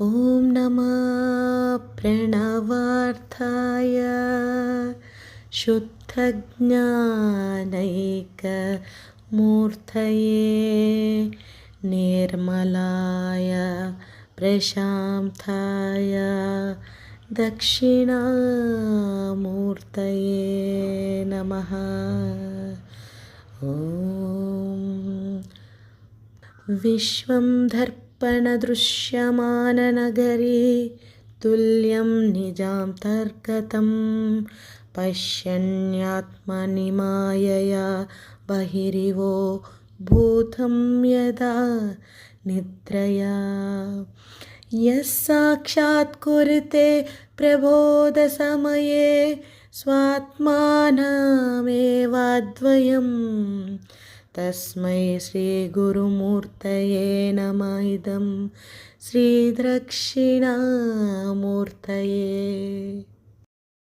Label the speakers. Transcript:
Speaker 1: ॐ नमः प्रणवार्थाय शुद्धज्ञानैकमूर्तये निर्मलाय प्रशान्ताय दक्षिणामूर्तये नमः। ॐ विश्वं दर्पणदृश्यमाननगरे तुल्यं निजान्तर्गतं पश्यन्यात्मनि मायया बहिरिवो भूतं यदा निद्रया यः साक्षात्कुरुते प्रबोधसमये स्वात्मानमेवाद्वयम् तस्मै श्रीगुरुमूर्तये नमः। इदं श्रीदक्षिणामूर्तये।